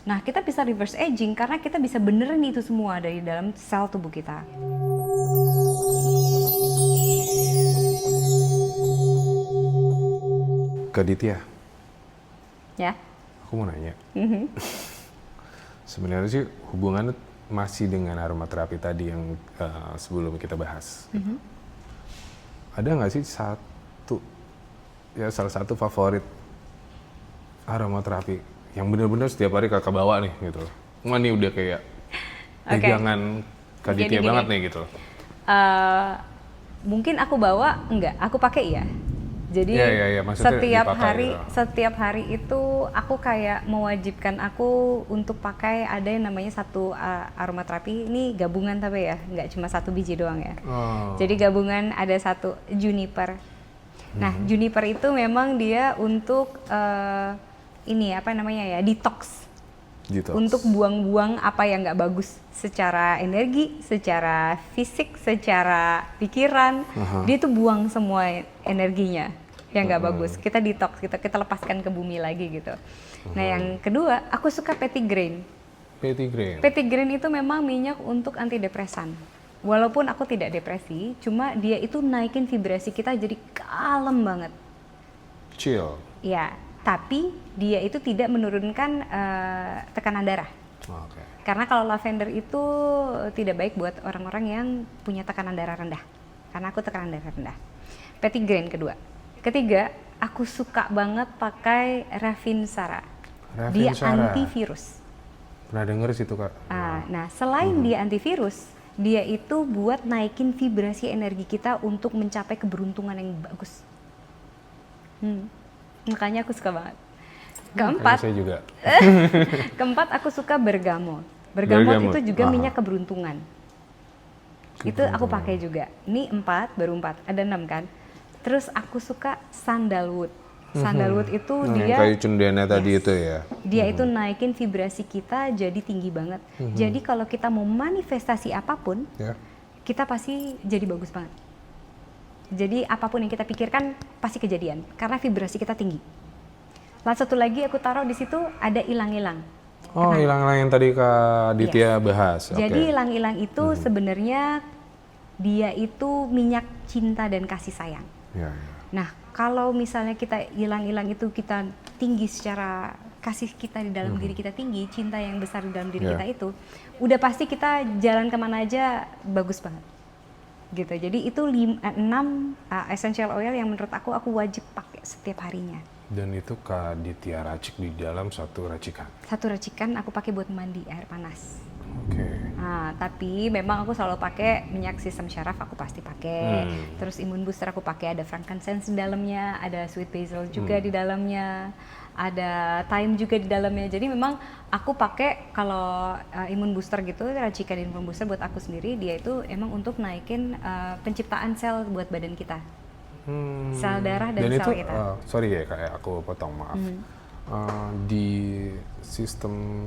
Nah, kita bisa reverse aging karena kita bisa benerin itu semua dari dalam sel tubuh kita. Kak Ditya, Ya. aku mau nanya. Sebenarnya sih hubungannya masih dengan aromaterapi tadi yang sebelum kita bahas. Ada nggak sih salah satu favorit aromaterapi yang benar-benar setiap hari kakak bawa nih gitu? Wah, ini udah kayak pegangan Kak Ditya Gini. banget nih gitu. Mungkin aku bawa enggak, aku pakai ya. Jadi Iya, maksudnya dipakai, setiap hari itu aku kayak mewajibkan aku untuk pakai ada yang namanya satu aromaterapi. Ini gabungan tapi ya, nggak cuma satu biji doang ya. Oh. Jadi gabungan ada satu juniper. Nah, juniper itu memang dia untuk ini apa namanya ya, detox. Untuk buang-buang apa yang nggak bagus secara energi, secara fisik, secara pikiran. Dia tuh buang semua energinya yang nggak bagus. Kita detox, kita lepaskan ke bumi lagi gitu. Nah, yang kedua, aku suka petitgrain. Petitgrain itu memang minyak untuk antidepresan. Walaupun aku tidak depresi, cuma dia itu naikin vibrasi kita jadi kalem banget. Chill. Ya, tapi dia itu tidak menurunkan tekanan darah. Okay. Karena kalau lavender itu tidak baik buat orang-orang yang punya tekanan darah rendah. Karena aku tekanan darah rendah. Petitgrain kedua. Ketiga, aku suka banget pakai Ravinsara. Dia antivirus. Pernah denger sih itu, Kak. Nah, selain dia antivirus, dia itu buat naikin vibrasi energi kita untuk mencapai keberuntungan yang bagus. Makanya aku suka banget. Keempat, saya juga. keempat aku suka bergamot. Bergamot itu juga minyak keberuntungan. Itu aku pakai juga. Ini 4, baru 4, ada 6 kan. Terus aku suka sandalwood. Sandalwood itu dia kayu cendana tadi itu ya. Dia itu naikin vibrasi kita jadi tinggi banget. Jadi kalau kita mau manifestasi apapun, kita pasti jadi bagus banget. Jadi apapun yang kita pikirkan pasti kejadian karena vibrasi kita tinggi. Lalu satu lagi aku taruh di situ ada ilang-ilang. Oh, ilang-ilang yang tadi Kak Ditya bahas. Jadi ilang-ilang itu sebenarnya dia itu minyak cinta dan kasih sayang. Nah, kalau misalnya kita ilang-ilang itu kita tinggi secara kasih kita di dalam diri kita tinggi, cinta yang besar di dalam diri kita itu, udah pasti kita jalan kemana aja bagus banget. Gitu. Jadi itu 6 essential oil yang menurut aku wajib pakai setiap harinya. Dan itu Kak Ditya racik di dalam satu racikan? Satu racikan aku pakai buat mandi air panas. Oke. Nah, tapi memang aku selalu pakai minyak sesame syaraf, aku pasti pakai. Terus immune booster aku pakai, ada frankincense di dalamnya, ada sweet basil juga di dalamnya, ada thyme juga di dalamnya. Jadi memang aku pakai kalau immune booster gitu, racikan immune booster buat aku sendiri, dia itu emang untuk naikin penciptaan sel buat badan kita. Sel darah dan sel kita. Sorry ya Kak, aku potong, maaf. Di sistem,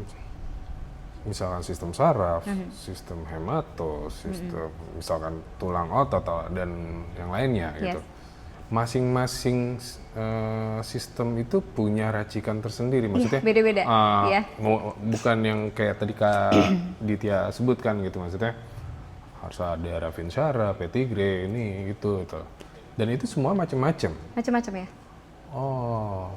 misalkan sistem saraf, sistem hemato, sistem misalkan tulang otot dan yang lainnya gitu. Masing-masing sistem itu punya racikan tersendiri, maksudnya beda-beda. Bukan yang kayak tadi Kak Ditya sebutkan gitu, maksudnya harus ada Ravinsara, petitgrain ini gitu. Dan itu semua macam-macam. Macam-macam ya. Oh,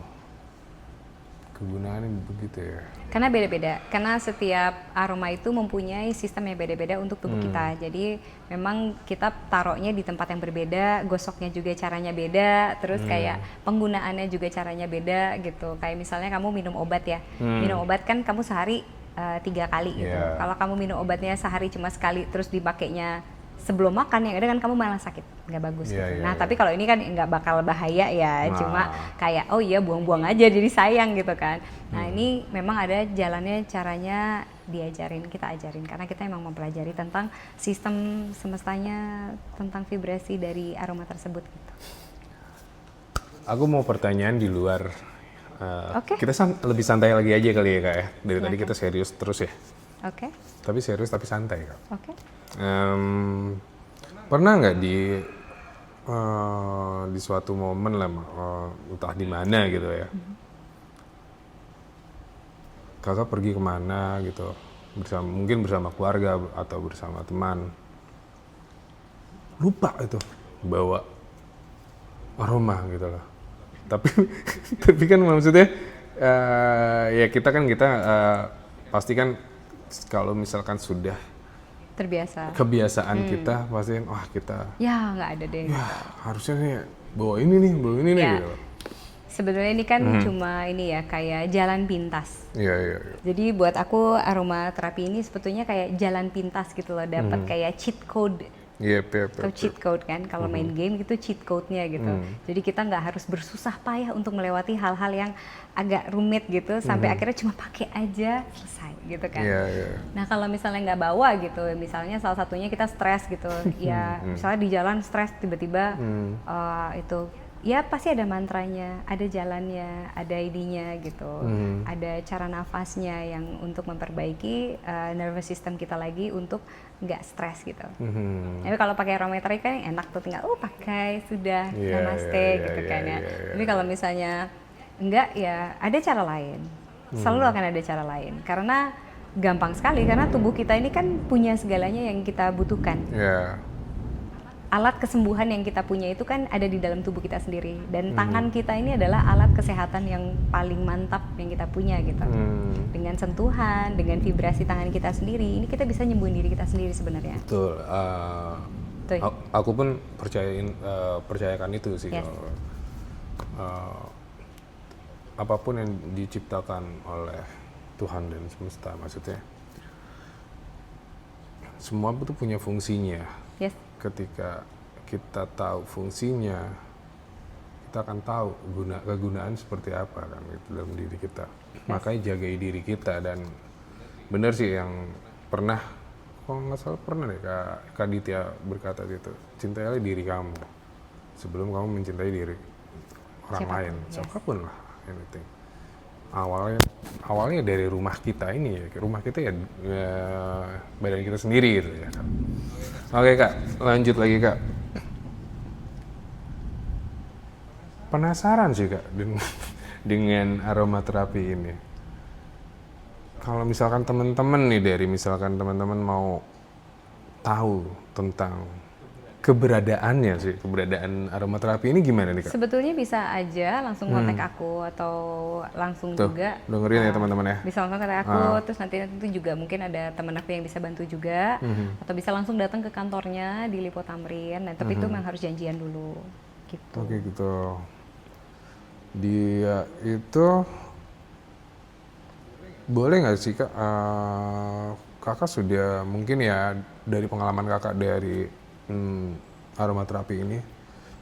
kegunaannya begitu ya. Karena beda-beda, karena setiap aroma itu mempunyai sistem yang beda-beda untuk tubuh kita. Jadi memang kita taruhnya di tempat yang berbeda, gosoknya juga caranya beda, terus kayak penggunaannya juga caranya beda gitu. Kayak misalnya kamu minum obat ya, minum obat kan kamu sehari 3 kali gitu. Kalau kamu minum obatnya sehari cuma sekali, terus dipakainya sebelum makan, yang ada kan kamu malah sakit, nggak bagus gitu. Nah, tapi kalau ini kan nggak bakal bahaya ya, cuma kayak oh iya buang-buang aja jadi sayang gitu kan. Nah, ini memang ada jalannya, caranya diajarin, kita ajarin karena kita memang mempelajari tentang sistem semestanya, tentang vibrasi dari aroma tersebut gitu. Aku mau pertanyaan di luar. Kita lebih santai lagi aja kali ya Kak ya. Dari tadi kita serius terus ya. Tapi serius tapi santai Kak. Pernah nggak di suatu momen lah, entah di mana gitu ya, kakak pergi kemana gitu, mungkin bersama keluarga atau bersama teman, lupa itu bawa aroma gitu loh. Tapi tapi kan maksudnya ya kita pasti kan kalau misalkan sudah Terbiasa. kebiasaan kita pasti wah kita Ya nggak ada deh. ya harusnya nih bawa ini nih Ya. gitu. Sebenarnya ini kan cuma ini ya kayak jalan pintas. Iya iya. Jadi buat aku aromaterapi ini sebetulnya kayak jalan pintas gitu loh, dapat kayak cheat code. Iya, Atau cheat code kan, kalau main game gitu cheat code-nya gitu. Jadi kita nggak harus bersusah payah untuk melewati hal-hal yang agak rumit gitu, sampai akhirnya cuma pakai aja selesai gitu kan. Iya iya. Nah kalau misalnya nggak bawa gitu, misalnya salah satunya kita stres gitu, ya misalnya di jalan stres tiba-tiba itu, ya pasti ada mantranya, ada jalannya, ada idenya gitu, ada cara nafasnya yang untuk memperbaiki nervous system kita lagi untuk nggak stres gitu. Tapi kalau pakai aromaterapi kan enak tuh, tinggal pakai sudah namaste gitu kan ya. Tapi kalau misalnya enggak, ya ada cara lain. Selalu akan ada cara lain karena gampang sekali, karena tubuh kita ini kan punya segalanya yang kita butuhkan. Iya. Alat kesembuhan yang kita punya itu kan ada di dalam tubuh kita sendiri, dan tangan kita ini adalah alat kesehatan yang paling mantap yang kita punya gitu. Dengan sentuhan, dengan vibrasi tangan kita sendiri, ini kita bisa nyembuhin diri kita sendiri sebenarnya. Betul. Aku pun percayakan itu sih. Yes. Kalau, apapun yang diciptakan oleh Tuhan dan semesta, maksudnya semua itu punya fungsinya. Yes. Ketika kita tahu fungsinya, kita akan tahu kegunaan seperti apa kan gitu dalam diri kita. Makanya jagai diri kita. Dan benar sih yang pernah, kalau nggak salah pernah deh Kak Ditya berkata gitu, cintailah diri kamu sebelum kamu mencintai diri orang lain, siapapun lah, anything. Awalnya dari rumah kita ini ya, rumah kita ya badan kita sendiri gitu ya. Oke Kak, lanjut lagi Kak. Penasaran sih Kak dengan aromaterapi ini. Kalau misalkan teman-teman nih, dari misalkan teman-teman mau tahu tentang keberadaan aromaterapi ini gimana nih Kak? Sebetulnya bisa aja langsung kontak aku, atau langsung Tuh, juga dengerin ya teman-teman ya. bisa langsung kontak aku, terus nanti itu juga mungkin ada teman aku yang bisa bantu juga, atau bisa langsung datang ke kantornya di Lipo Tamrin. Nah, tapi itu memang harus janjian dulu gitu. Oke gitu. Dia itu boleh nggak sih Kak, Kakak sudah mungkin ya dari pengalaman Kakak dari aromaterapi ini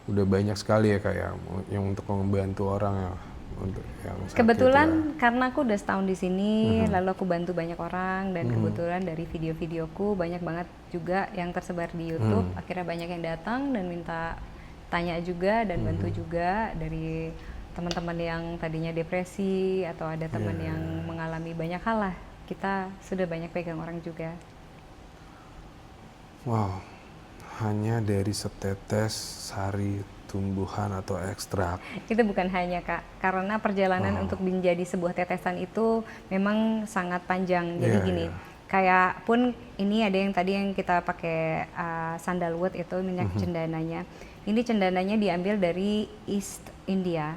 udah banyak sekali ya Kak ya, yang untuk membantu orang ya, untuk yang sakit. Kebetulan karena aku udah setahun di sini, lalu aku bantu banyak orang, dan kebetulan dari video-videoku banyak banget juga yang tersebar di YouTube. Akhirnya banyak yang datang dan minta tanya juga dan bantu juga, dari teman-teman yang tadinya depresi atau ada teman yang mengalami banyak hal lah. Kita sudah banyak pegang orang juga. Wow, hanya dari setetes sari tumbuhan atau ekstrak. Itu bukan hanya Kak, karena perjalanan untuk menjadi sebuah tetesan itu memang sangat panjang. Jadi gini, kayak pun ini ada yang tadi yang kita pakai sandalwood itu minyak cendananya. Ini cendananya diambil dari East India.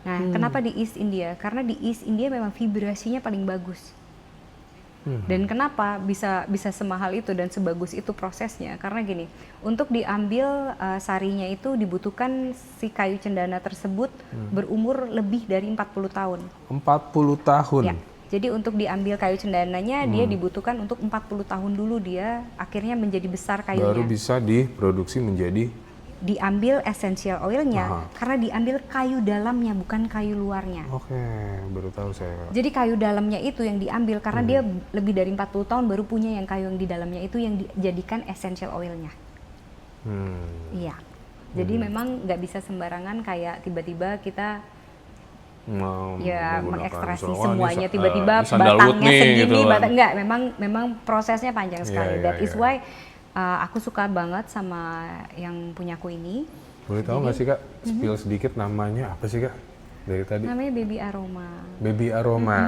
Nah, kenapa di East India? Karena di East India memang vibrasinya paling bagus. Dan kenapa bisa semahal itu dan sebagus itu prosesnya? Karena gini, untuk diambil sarinya itu dibutuhkan si kayu cendana tersebut berumur lebih dari 40 tahun. 40 tahun? Ya, jadi untuk diambil kayu cendananya dia dibutuhkan untuk 40 tahun dulu dia akhirnya menjadi besar kayunya. Baru bisa diproduksi menjadi, diambil essential oilnya, karena diambil kayu dalamnya bukan kayu luarnya. Oke, baru tahu saya. Jadi kayu dalamnya itu yang diambil karena dia lebih dari 40 tahun baru punya yang kayu yang di dalamnya itu yang dijadikan essential oilnya. Iya. Jadi memang nggak bisa sembarangan kayak tiba-tiba kita mengekstraksi semuanya, tiba-tiba batangnya segini, gitu enggak, memang prosesnya panjang sekali. That is why aku suka banget sama yang punya aku ini. Boleh tahu nggak sih Kak, spill sedikit namanya apa sih Kak? dari tadi? Namanya baby aroma. Baby aroma.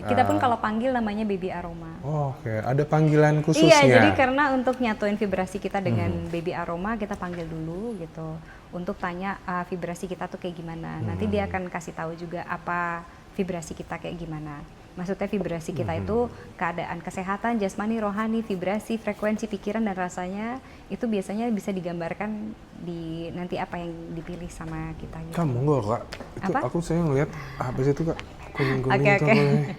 Kita pun kalau panggil namanya baby aroma. Oh, oke. Ada panggilan khususnya? Iya, jadi karena untuk nyatuin vibrasi kita dengan baby aroma, kita panggil dulu gitu. Untuk tanya vibrasi kita tuh kayak gimana. Nanti dia akan kasih tahu juga apa vibrasi kita kayak gimana. Maksudnya vibrasi kita itu keadaan kesehatan, jasmani, rohani, vibrasi, frekuensi, pikiran, dan rasanya itu biasanya bisa digambarkan di nanti apa yang dipilih sama kita gitu. Kamu enggak, Kak? Itu Apa? saya ngeliat apa sih itu, Kak? Kuning-kuning Oke, itu oke. apa ya?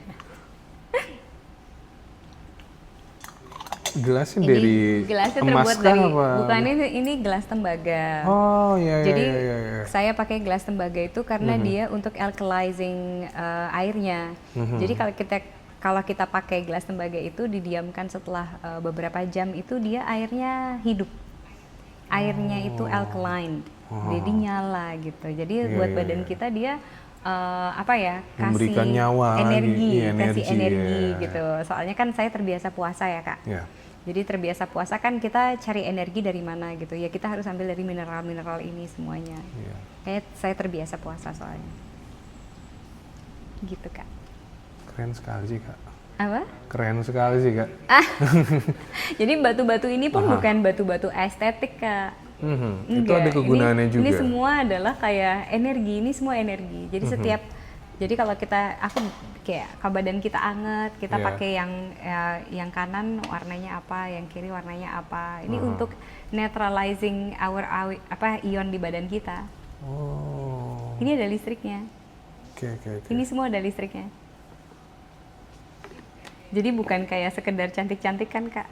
Gelasnya dari gelasnya emas terbuat kah dari apa? bukan ini gelas tembaga. Oh, iya, iya, Jadi iya, iya, iya. saya pakai gelas tembaga itu karena dia untuk alkalizing airnya. Jadi kalau kita pakai gelas tembaga itu didiamkan setelah beberapa jam itu dia airnya hidup. Airnya itu alkaline. Jadi nyala gitu. Jadi buat iya, badan iya. kita dia apa ya, Memberikan kasih nyawa lagi. energi, Iya, kasih energi iya. gitu. Soalnya kan saya terbiasa puasa ya, Kak. Iya. Jadi terbiasa puasa kan kita cari energi dari mana gitu ya, kita harus ambil dari mineral-mineral ini semuanya. Iya. Kayak saya terbiasa puasa soalnya. Gitu, Kak. Keren sekali sih, Kak. Apa? Keren sekali sih, Kak. Jadi batu-batu ini pun bukan batu-batu estetik, Kak. Itu ada kegunaannya juga. Ini semua adalah kayak energi, ini semua energi. Jadi jadi kalau aku kayak kalau badan kita anget, kita Iya. pakai yang kanan warnanya apa, yang kiri warnanya apa. Ini untuk neutralizing ion di badan kita. Oh. Ini ada listriknya. Oke. Ini semua ada listriknya. Jadi bukan kayak sekedar cantik-cantik kan, Kak.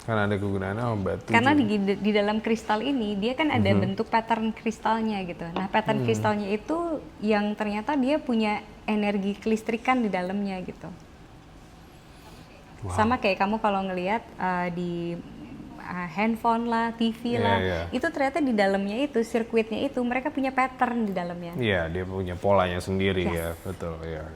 Karena ada kegunaannya batu. Karena juga. di dalam kristal ini dia kan ada bentuk pattern kristalnya gitu. Nah, pattern kristalnya itu yang ternyata dia punya energi kelistrikan di dalamnya gitu. Wow. Sama kayak kamu kalau ngelihat di handphone lah, TV Iya, lah, iya. itu ternyata di dalamnya itu sirkuitnya itu mereka punya pattern di dalamnya. Iya, dia punya polanya sendiri Yes. ya, betul. Iya.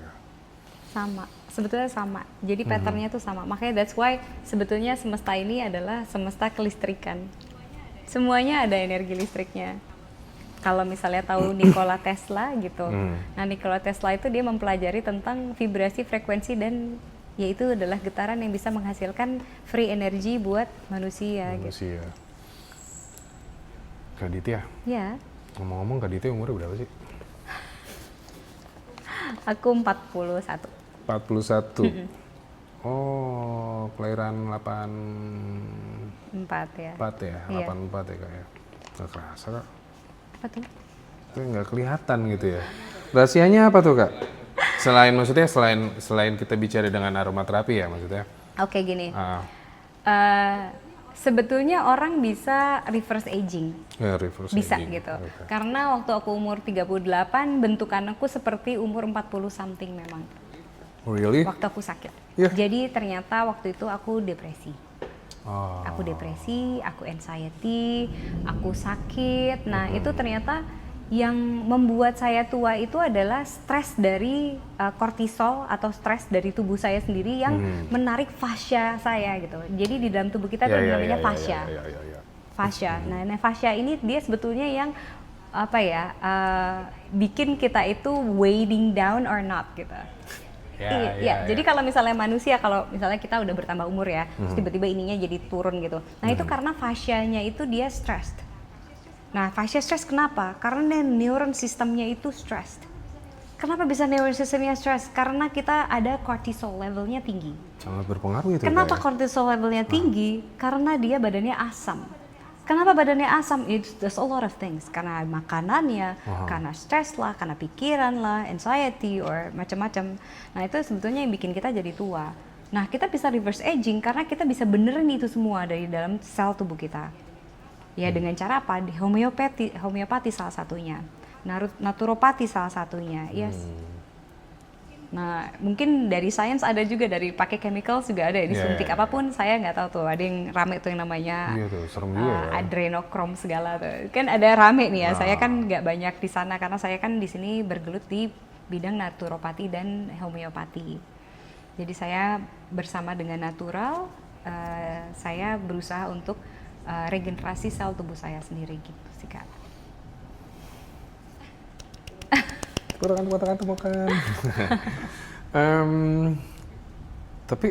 Sama, sebetulnya sama. Jadi patternnya tuh sama. Makanya that's why sebetulnya semesta ini adalah semesta kelistrikan. Semuanya ada energi listriknya. Kalau misalnya tahu Nikola Tesla gitu. Nah, Nikola Tesla itu dia mempelajari tentang vibrasi, frekuensi, dan yaitu adalah getaran yang bisa menghasilkan free energy buat manusia gitu. Manusia. Kak Ditya, Ya, ngomong-ngomong Kak Ditya umurnya berapa sih? aku 41. 41. Oh, kelahiran 4 ya. 84 ya? Iya. 84 ya, Kak ya? Nggak kerasa, Kak. Apa tuh? Itu nggak kelihatan gitu ya. Rahasianya apa tuh, Kak? Selain kita bicara dengan aromaterapi ya maksudnya. Oke, gini. Ah, Sebetulnya orang bisa reverse aging. ya, reverse Bisa aging. gitu. Oke. Karena waktu aku umur 38, bentukan aku seperti umur 40 something memang. Really? Waktu aku sakit. Iya. Jadi ternyata waktu itu aku depresi. Oh. Aku depresi, aku anxiety, aku sakit. Nah, itu ternyata yang membuat saya tua itu adalah stres dari kortisol atau stres dari tubuh saya sendiri yang menarik fascia saya gitu. Jadi di dalam tubuh kita tuh ada namanya fascia. Ya. Fascia. Nah, fascia ini dia sebetulnya yang apa ya, bikin kita itu weighing down or not gitu. Iya, jadi kalau misalnya manusia, kalau misalnya kita udah bertambah umur ya, terus tiba-tiba ininya jadi turun gitu. Nah, itu karena fascianya itu dia stressed. Nah, fascia stress kenapa? Karena neuron sistemnya itu stressed. Kenapa bisa neuron sistemnya stress? Karena kita ada cortisol levelnya tinggi. Sangat berpengaruh itu. Kenapa Kak, ya? cortisol levelnya tinggi? Karena dia badannya asam. Kenapa badannya asam? There's a lot of things. Karena makanannya, karena stres lah, karena pikiran lah, anxiety, or macam-macam. Nah, itu sebetulnya yang bikin kita jadi tua. Nah, kita bisa reverse aging karena kita bisa benerin itu semua dari dalam sel tubuh kita. Ya, dengan cara apa? Di homeopati salah satunya. Naturopati salah satunya. Yes. Nah, mungkin dari sains ada juga, dari pakai chemical juga ada, disuntik apapun, saya nggak tahu tuh. Ada yang rame tuh yang namanya Iya tuh, serem juga ya. adrenokrom segala tuh. Kan ada rame nih ya. Saya kan nggak banyak di sana karena saya kan di sini bergelut di bidang naturopati dan homeopati. Jadi saya bersama dengan natural, saya berusaha untuk regenerasi sel tubuh saya sendiri gitu sih, Kak. Kurang kata-kata bukan. Tapi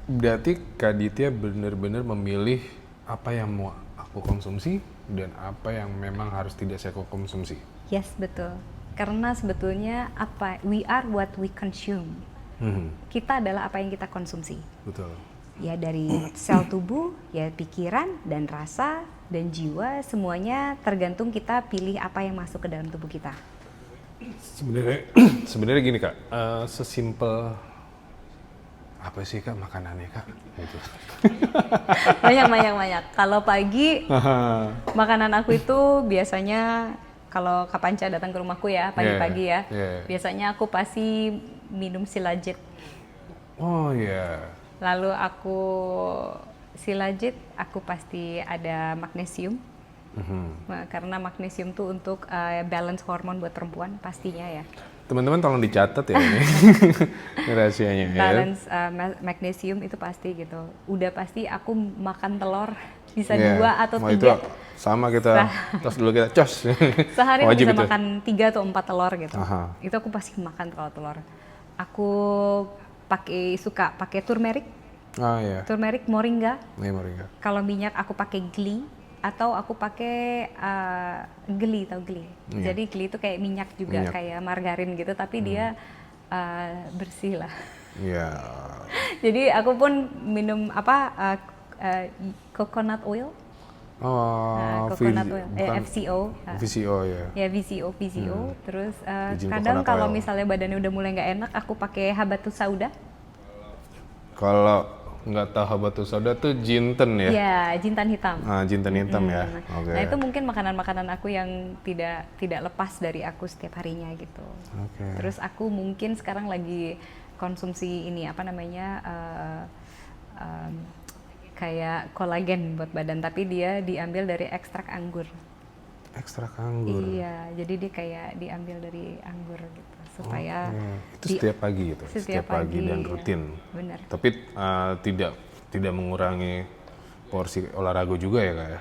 berarti Kak Ditya benar-benar memilih apa yang mau aku konsumsi dan apa yang memang harus tidak saya konsumsi. Yes, betul. Karena sebetulnya we are what we consume. Kita adalah apa yang kita konsumsi. Betul. Ya dari sel tubuh, ya pikiran dan rasa dan jiwa, semuanya tergantung kita pilih apa yang masuk ke dalam tubuh kita. Sebenarnya gini Kak, sesimpel apa sih Kak makanannya Kak? Gitu. Banyak. Kalau pagi, makanan aku itu biasanya kalau Kak Panca datang ke rumahku ya pagi-pagi ya, biasanya aku pasti minum Shilajit. Oh iya. Lalu aku Shilajit, aku pasti ada magnesium. Karena magnesium tuh untuk balance hormon buat perempuan pastinya ya. Teman-teman tolong dicatat ya ini rahasianya ya. Balance magnesium itu pasti gitu. Udah pasti aku makan telur bisa 2 atau 3. Itu sama kita, terus dulu kita cos. Sehari aku bisa itu. makan 3 atau 4 telur gitu. Aha. Itu aku pasti makan kalau telur. Aku suka pakai turmeric. Iya. Turmeric, moringa. Moringa. Kalau minyak aku pakai ghee atau aku pakai ghee, tau ghee. Jadi ghee itu kayak minyak juga, kayak margarin gitu, tapi dia bersih lah. Iya. Jadi aku pun minum coconut oil. Coconut oil, FCO. VCO ya. Ya VCO. Terus kadang kalau misalnya badannya udah mulai nggak enak, aku pakai habatus sauda. Kalau nggak tahu habatus sauda tuh jinten ya? Iya, jintan hitam. Jintan hitam ya. Nah itu mungkin makanan-makanan aku yang tidak lepas dari aku setiap harinya gitu. Terus aku mungkin sekarang lagi konsumsi ini kayak kolagen buat badan, tapi dia diambil dari ekstrak anggur. Ekstrak anggur? Iya, jadi dia kayak diambil dari anggur gitu, supaya itu setiap pagi gitu? Setiap pagi dan rutin? Benar. Tapi tidak mengurangi porsi olahraga juga ya Kak ya?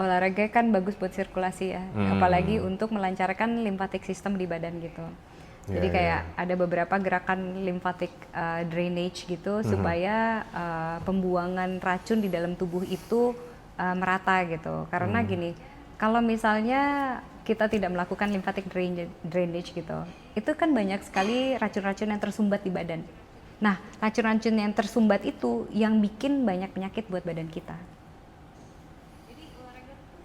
Olahraga kan bagus buat sirkulasi ya, apalagi untuk melancarkan lymphatic system di badan gitu. Jadi kayak ada beberapa gerakan lymphatic drainage gitu supaya pembuangan racun di dalam tubuh itu merata gitu. Karena gini, kalau misalnya kita tidak melakukan lymphatic drainage gitu, itu kan banyak sekali racun-racun yang tersumbat di badan. Nah, racun-racun yang tersumbat itu yang bikin banyak penyakit buat badan kita.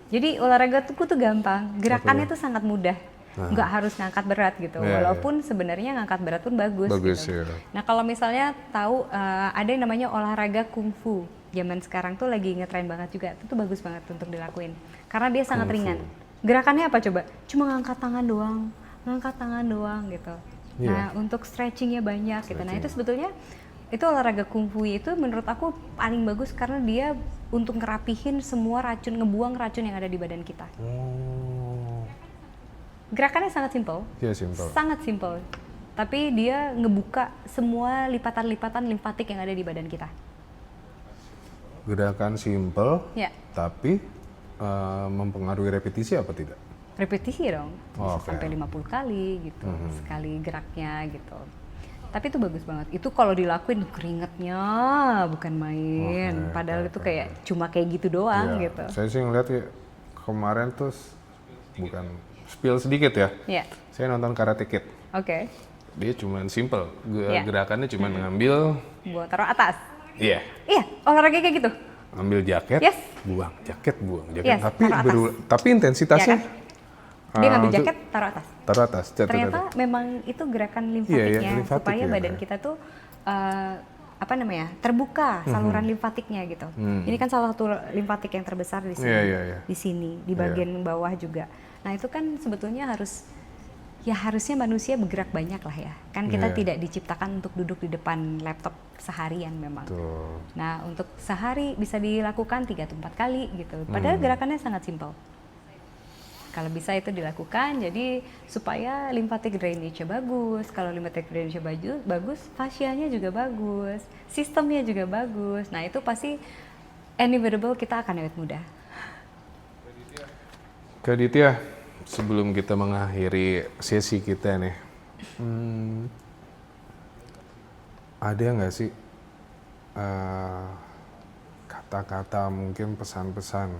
Jadi olahraga tuh gampang, gerakannya tuh sangat mudah. Nggak harus ngangkat berat gitu, walaupun sebenarnya ngangkat berat pun bagus gitu. Nah kalau misalnya tahu ada yang namanya olahraga kungfu, zaman sekarang tuh lagi ngetren banget juga, itu tuh bagus banget untuk dilakuin, karena dia sangat ringan. Gerakannya apa coba? Cuma ngangkat tangan doang gitu. Nah untuk stretchingnya banyak gitu. Nah itu sebetulnya itu olahraga kungfu itu menurut aku paling bagus karena dia untuk ngerapihin semua racun, ngebuang racun yang ada di badan kita. Gerakannya sangat simpel, sangat simpel, tapi dia ngebuka semua lipatan-lipatan limfatik yang ada di badan kita. Gerakan simpel, tapi mempengaruhi repetisi apa tidak? Repetisi dong, bisa sampai 50 kali gitu, sekali geraknya gitu. Tapi itu bagus banget, itu kalau dilakuin keringetnya bukan main, padahal itu kayak cuma kayak gitu doang gitu. Saya sih ngeliat kemarin tuh bukan spill sedikit ya. Saya nonton Karate Kid. Dia cuma simple, gerakannya cuma ngambil, buat taruh atas. Iya, olahraga kayak gitu. Ambil jaket, buang jaket, tapi intensitasnya. Dia ngambil jaket, taruh atas. Ternyata memang itu gerakan limfatiknya supaya badan kita tuh terbuka saluran limfatiknya gitu. Ini kan salah satu limfatik yang terbesar di sini, di sini, di bagian bawah juga. Nah itu kan sebetulnya harusnya manusia bergerak banyak lah ya. Kan kita tidak diciptakan untuk duduk di depan laptop seharian memang. Nah untuk sehari bisa dilakukan 3 atau 4 kali gitu. Padahal gerakannya sangat simpel. Kalau bisa itu dilakukan, jadi supaya lymphatic drainage-nya bagus. Kalau lymphatic drainage-nya bagus, fascianya juga bagus, sistemnya juga bagus. Nah itu pasti inevitable kita akan awet muda. Kak Ditya, sebelum kita mengakhiri sesi kita nih, ada nggak sih kata-kata mungkin pesan-pesan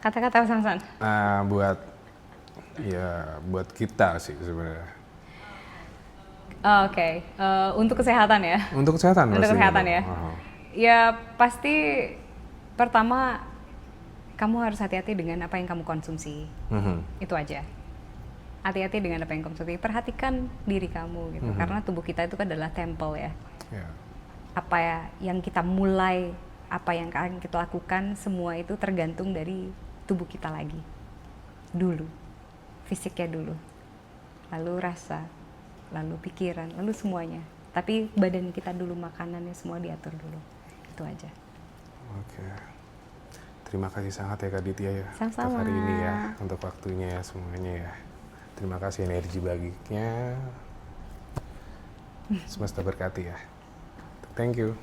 Kata-kata pesan-pesan. buat kita sih sebenarnya. Oke. Untuk kesehatan ya. Untuk kesehatan Untuk pastinya kesehatan dong. ya. Ya pasti pertama kamu harus hati-hati dengan apa yang kamu konsumsi. Itu aja. Hati-hati dengan apa yang kamu konsumsi. Perhatikan diri kamu gitu. Karena tubuh kita itu kan adalah temple ya. Yeah. Apa ya yang kita mulai, apa yang akan kita lakukan, semua itu tergantung dari tubuh kita lagi. Dulu. Fisiknya dulu. Lalu rasa, lalu pikiran, lalu semuanya. Tapi badan kita dulu, makanannya semua diatur dulu. Itu aja. Oke. Terima kasih sangat ya Kak Ditya ya. Sama-sama. Untuk hari ini ya, untuk waktunya ya semuanya ya. Terima kasih energi baginya. Semesta berkati ya. Thank you.